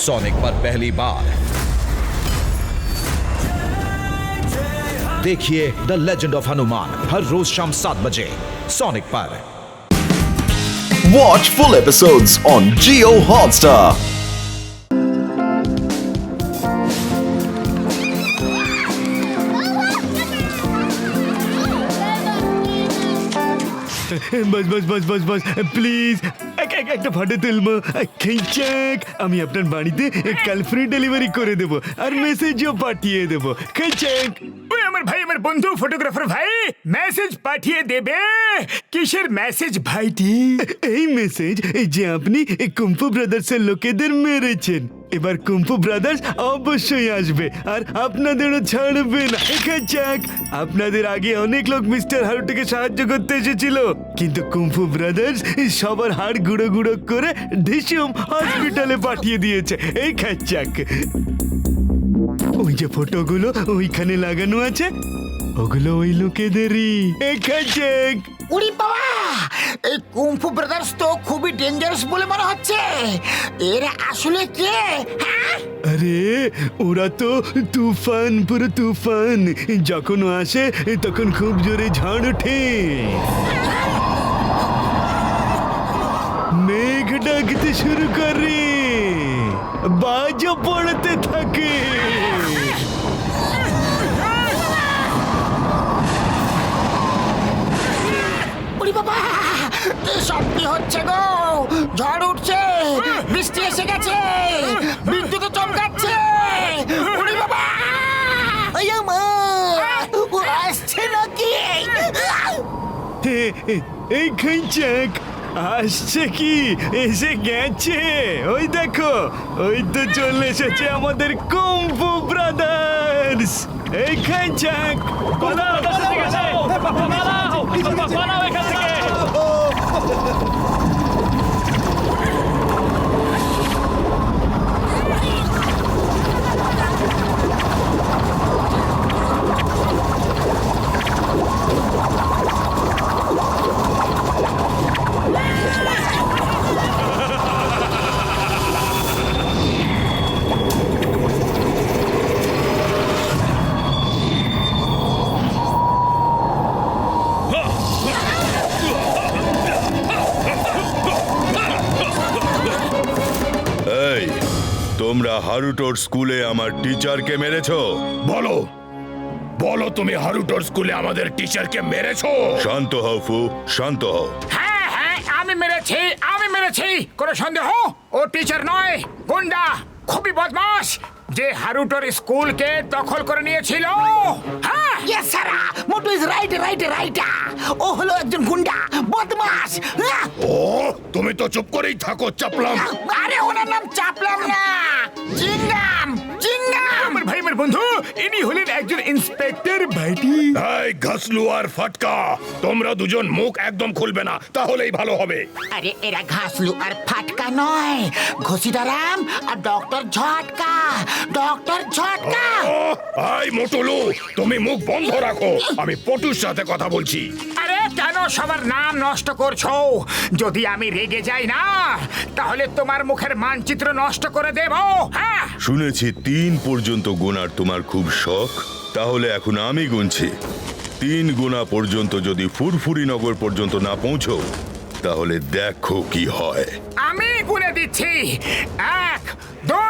Sonic पर पहली बार देखिए द लेजेंड ऑफ हनुमान हर रोज शाम 7 बजे सोनिक पर। Watch full episodes on Jio Hotstar. बस बस बस बस बस প্লিজ একটা ফটো তুলবো খেইচাক আমি আপনার বাড়িতে কাল ফ্রি ডেলিভারি করে দেব আর মেসেজও পাঠিয়ে দেব খেইচাক। ওই আমার ভাই আমার বন্ধু ফটোগ্রাফার ভাই মেসেজ পাঠিয়ে দেবে। কিসের মেসেজ ভাইটি? এই মেসেজ যে আপনি কুম্ফু ব্রাদার্সের লোকেদের মেরেছেন, এবার কুম্ফু ব্রাদার্স অবশ্যই আসবে আর আপনাদেরও ছাড়বে না খেইচাক। আপনাদের আগে অনেক লোক মিস্টার হারুটোকে সাহায্য করতে এসেছিল, কিন্তু কুম্ফু ব্রাদার্স সবার হাড় গুঁড়ো গুঁড়ো করে ঢিসুম হসপিটালে পাঠিয়ে দিয়েছে এই খেইচাক। ওই যে ফটোগুলো ওইখানে লাগানো আছে ওগুলো ওই লোকেদেরই এই খেইচাক। উড়ি বাবা, এই কুম্ফু ব্রাদার্স তো খুবই ডেঞ্জারাস বলে মনে হচ্ছে। এরা আসলে কে? হ্যাঁ, আরে ওরা তো তুফান, পুরো তুফান। যখন আসে তখন খুব জোরে ঝড় ওঠে, মেঘ ডাকতে শুরু করে, বাজও পড়তে থাকে। উড়ি বাবা, এসব কি হচ্ছে গো? ঝড় উঠছে, বৃষ্টি এসে গেছে, বিদ্যুৎ চমকাচ্ছে। উড়ি বাবা, ও আসছে নাকি? এই খেইচাক আসছে কি? এসে গেছে, ওই দেখো, ওই তো চলে এসেছে আমাদের কুম্ফু ব্রাদার্স। এই খেইচাক এই তোমরা হারুটোর স্কুলে আমার টিচারকে মেরেছো? বলো বলো, তুমি হারুটোর স্কুলে আমাদের টিচারকে মেরেছো? শান্ত হও ফু, শান্ত হও। হ্যাঁ হ্যাঁ আমি মেরেছি কোনো সন্দেহ? ও টিচার নয়, গুন্ডা, খুবই বদমাশ, যে হারুটোর স্কুলকে দখল করে নিয়েছিল। হ্যাঁ yes sir, Motu is right right right. ও হলো একজন গুন্ডা, বদমাশ। ও তুমি তো চুপ করেই থাকো চাপলাম। আরে ওনার নাম চাপলাম না, চিংগাম চিংগাম। আমার ভাই আমার বন্ধু, ইনি হলেন একজন ইন্সপেক্টর ভাইটি। এই ঘাসলু আর ফাটকা, তোমরা দুজন মুখ একদম খুলবে না, তাহলেই ভালো হবে। আরে এরা ঘাসলু আর ফাটকা নয়, ঘসিদারাম আর ডক্টর ঝটকা, ডক্টর ঝটকা। এই মোটুলু, তুমি মুখ বন্ধ রাখো, আমি পটুর সাথে কথা বলছি। আরে কেন সবার নাম নষ্ট করছো? যদি আমি রেগে যাই না, তাহলে তোমার মুখের মানচিত্র নষ্ট করে দেব। হ্যাঁ শুনেছি 3 পর্যন্ত গোনার তোমার খুব শখ, তাহলে এখন আমি গুনছি। 3 গোনা পর্যন্ত যদি ফুরফুরি নগর পর্যন্ত না পৌঁছো, তাহলে দেখো কি হয়। আমি গুনে দিচ্ছি, 1 2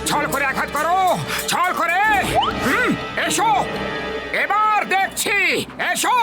ছল করে আঘাত করো, ছল করে। এসো, এবার দেখছি, এসো।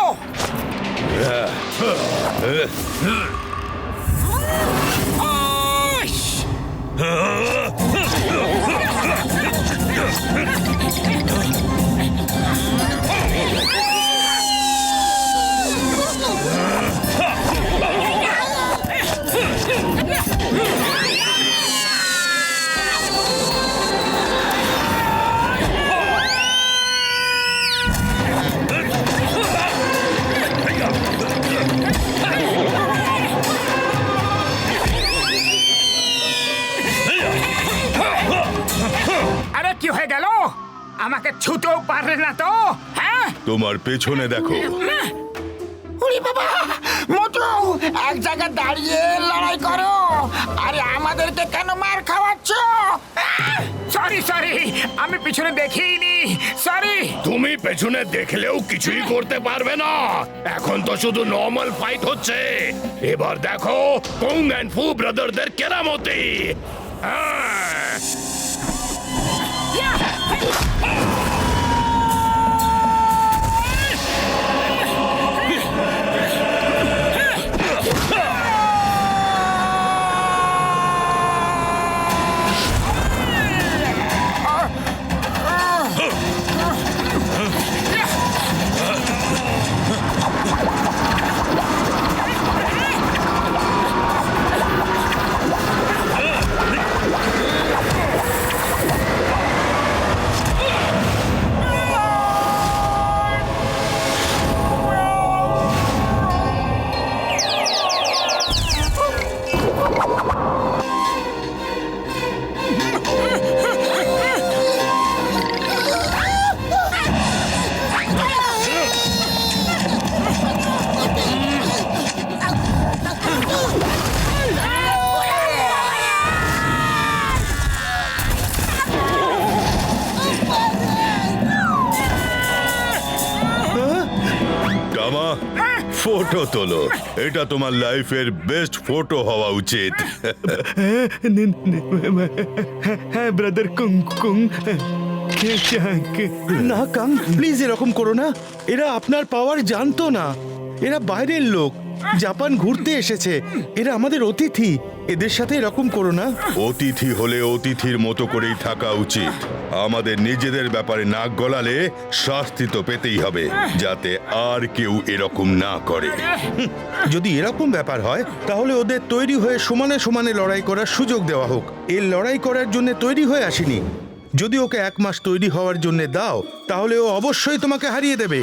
আমাকে ছুতেও পারলে না তো? হ্যাঁ, তোমার পেছনে দেখো। ওরে বাবা, মোটু এক জায়গায় দাঁড়িয়ে লড়াই করো। আরে আমাদেরকে কেন মার খাওয়াচ্ছ? সরি সরি, আমি পিছনে দেখিনি, সরি। তুমি পেছনে দেখলেও কিছুই করতে পারবে না। এখন তো শুধু নর্মাল ফাইট হচ্ছে। এবার দেখো কুং এন্ড ফু ব্রাদারদের কেরামতি। হ্যাঁ। কামা, ফটো তোলো। এটা তোমার লাইফের বেস্ট ফটো হওয়া উচিত। হ্যাঁ ব্রাদার কুং কুং চাক। না কাং, প্লিজ এরকম করো না। এরা আপনার পাওয়ার জানতো না। এরা বাইরের লোক, জাপান ঘুরতে এসেছে। এরা আমাদের অতিথি। এদের সাথে এরকম করো না। অতিথি হলে অতিথির মতো করেই থাকা উচিত। আমাদের নিজেদের ব্যাপারে নাক গলালে শাস্তি তো পেতেই হবে, যাতে আর কেউ এরকম না করে। যদি এরকম ব্যাপার হয় তাহলে ওদের তৈরি হয়ে সমানে সমানে লড়াই করার সুযোগ দেওয়া হোক। এর লড়াই করার জন্য তৈরি হয়ে আসেনি। যদি ওকে 1 মাস তৈরি হওয়ার জন্য দাও তাহলে ও অবশ্যই তোমাকে হারিয়ে দেবে।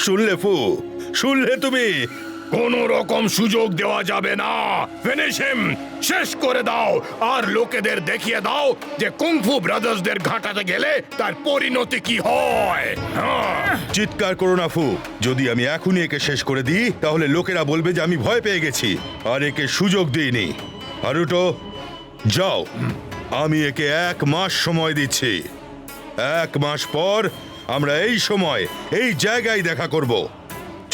শুনলে ফু, শুনলে তুমি? কোন রকম সুযোগ দেওয়া যাবে না। ফিনিশ হিম, শেষ করে দাও। আর লোকেদের দেখিয়ে দাও যে কুংফু ব্রাদার্সদের ঘাটাতে গেলে তার পরিণতি কি হয়। হ্যাঁ। চিৎকার করো না ফু। যদি আমি এখনই একে শেষ করে দিই তাহলে লোকেরা বলবে যে আমি ভয় পেয়ে গেছি আর একে সুযোগ দিইনি। হারুটো, যাও। আমি একে 1 মাস সময় দিচ্ছি। 1 মাস পর আমরা এই সময় এই জায়গায় দেখা করব।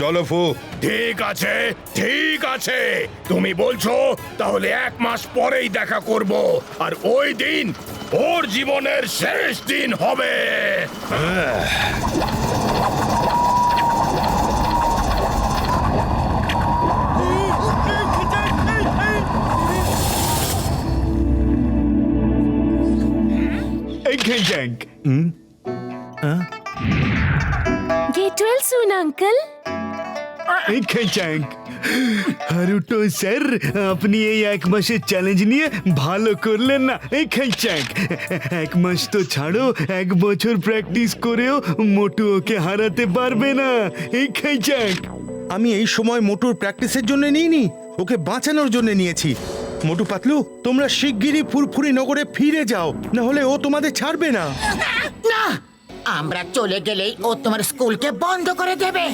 চলো ফু। ঠিক আছে, ঠিক আছে। তুমি বলছো তাহলে 1 মাস পরেই দেখা করব। আর ওই দিন ওর জীবনের শেষ দিন হবে। এই খ্যাঁক। Get well soon, uncle. এই খ্যাঁক। হারুটো স্যার, আপনি এই 1 মাসের চ্যালেঞ্জ নিয়ে ভালো করলেন না। এই খ্যাঁক, 1 মাস তো ছাড়ো, 1 বছর প্র্যাকটিস করেও মোটু ওকে হারাতে পারবে না। এই খ্যাঁক। আমি এই সময় মোটুর প্র্যাকটিসের জন্য নিইনি, ওকে বাঁচানোর জন্য নিয়েছি। মোটু পাতলু, তোমরা শিগগিরই ফুরফুরি নগরে ফিরে যাও, না হলে ও তোমাদের ছাড়বে না। না, আমরা চলে গেলেই ও তোমার স্কুলকে বন্ধ করে দেবে।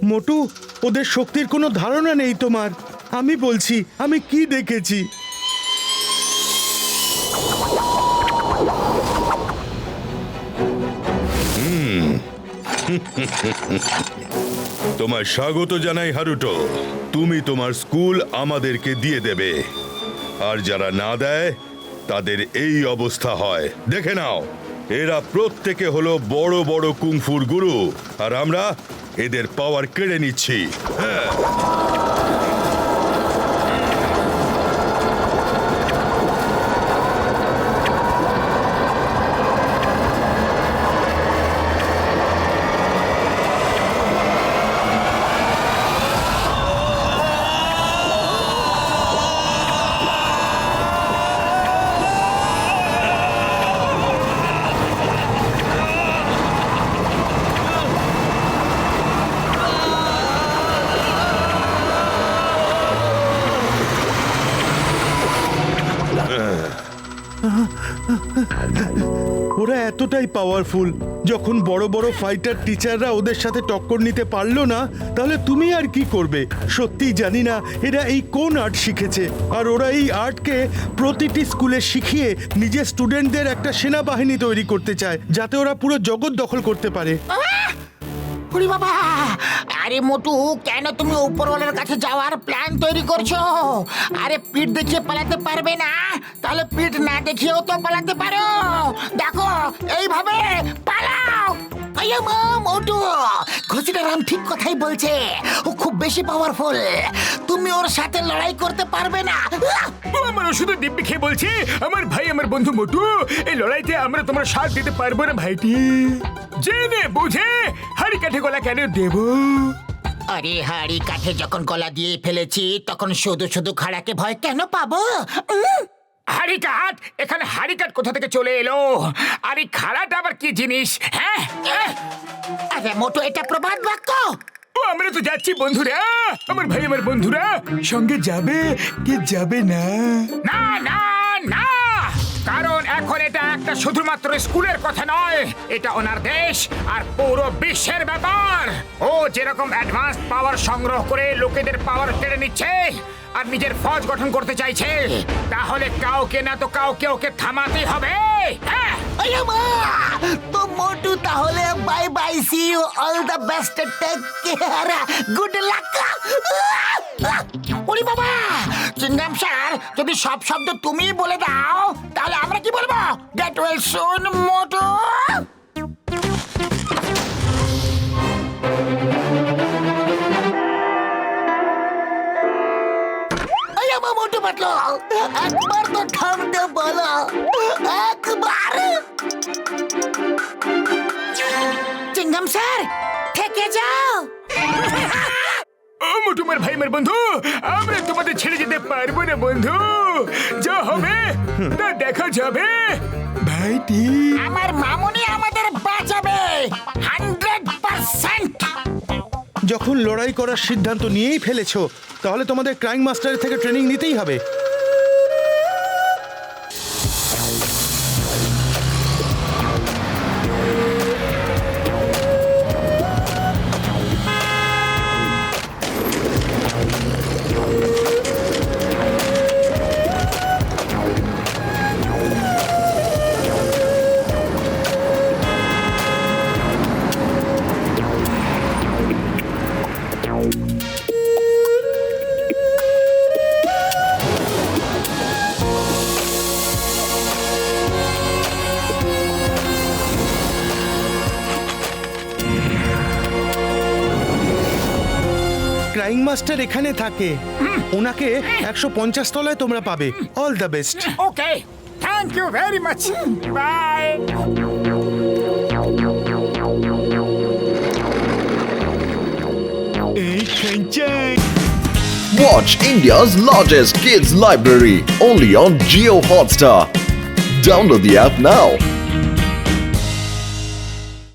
মোটু, ওদের শক্তির কোনো ধারণা নেই তোমার। আমি বলছি, আমি কি দেখেছি। তোমায় স্বাগত জানাই হারুটো। তুমি তোমার স্কুল আমাদেরকে দিয়ে দেবে, আর যারা না দেয় তাদের এই অবস্থা হয়। দেখে নাও, এরা প্রত্যেকে হলো বড় বড় কুংফুর গুরু, আর আমরা এদের পাওয়ার কেড়ে নিচ্ছি। হ্যাঁ। ওরা এতটাই পাওয়ারফুল, যখন বড় বড় ফাইটার টিচাররা ওদের সাথে টক্কর নিতে পারলো না, তাহলে তুমি আর কি করবে? সত্যি জানি না এরা এই কোন আর্ট শিখেছে, আর ওরা এই আর্টকে প্রতিটি স্কুলে শিখিয়ে নিজের স্টুডেন্টদের একটা সেনাবাহিনী তৈরি করতে চায়, যাতে ওরা পুরো জগৎ দখল করতে পারে। ওরে বাবা, আরে মোটু, কেন তুমি উপরওয়ালার কাছে যাওয়ার প্ল্যান তৈরি করছো? আরে পিঠ দেখিয়ে পালাতে পারবে না, তাহলে পিঠ না দেখিয়েও তো পালাতে পারো। দেখো, এইভাবে পালাও। আইয়া মা, মোটু, ঘসিটারাম ঠিক কথাই বলছে। ও খুব বেশি পাওয়ারফুল, তুমি ওর সাথে লড়াই করতে পারবে না। আমার শুধু দিব্যি খেয়ে বলছি, আমার ভাই, আমার বন্ধু মোটু, এই লড়াইতে আমরা তোমার সাথ দিতে পারবো না ভাইটি। জেনে বুঝে হাড়ি কাঠে গলা কেন দেব? আরে হাড়ি কাঠে যখন গলা দিয়ে ফেলেছি, তখন শুধু শুধু খাড়াকে ভয় কেন পাবো? হাড়িকাট? এখানে হাড়িকাট কোথা থেকে চলে এলো? আর এই খাড়াটা আবার কি জিনিস? হ্যাঁ, আরে মোটু, এটা প্রবাদ বাক্য। ও, আমরা তো যাচ্ছি বন্ধুরা। আমার ভাই, আমার বন্ধুরা সঙ্গে যাবে কি যাবে না? না না না, কারণ এখন এটা একটা শুধুমাত্র স্কুলের কথা নয়, এটা ওনার দেশ আর পুরো বিশ্বের ব্যাপার। ও যেরকম অ্যাডভান্স পাওয়ার সংগ্রহ করে লোকেদের পাওয়ার কেড়ে নিচ্ছে আর নিজের ফৌজ গঠন করতে চাইছে, তাহলে কাউকে না তো কাউকে ওকে থামাতে হবে। হ্যাঁ, আরে মা, তো মোটু তাহলে bye bye, see you, all the best, take care, good luck. ওরে বাবা, চিংগাম স্যার, যদি সব শব্দ তুমি বলে দাও, তাহলে আমরা কি বলবো? গেট ওয়েল সুন মোটু। আমার মোটু পাতলো, একবার তো থামতে বলো, একবার। চিংগাম স্যার, থেকে যাও। ও মোটু, আমার ভাই, আমার বন্ধু, আমরা তোমাদের ছেড়ে যেতে পারবো না বন্ধু। যা হবে তা দেখা যাবে ভাইটি। আমার মামুনি আমাদের বাঁচাবে 100%। যখন লড়াই করার সিদ্ধান্ত নিয়েই ফেলেছো, তাহলে তোমাদের ক্রাইং মাস্টারের থেকে ট্রেনিং নিতেই হবে। ক্রাইং মাস্টার এখানে থাকে, ওনাকে 150 তলায় তোমরা পাবে। All the best. Okay, thank you very much, bye. এই খানচাং। Watch India's largest kids library only on Jio Hotstar. Download the app now.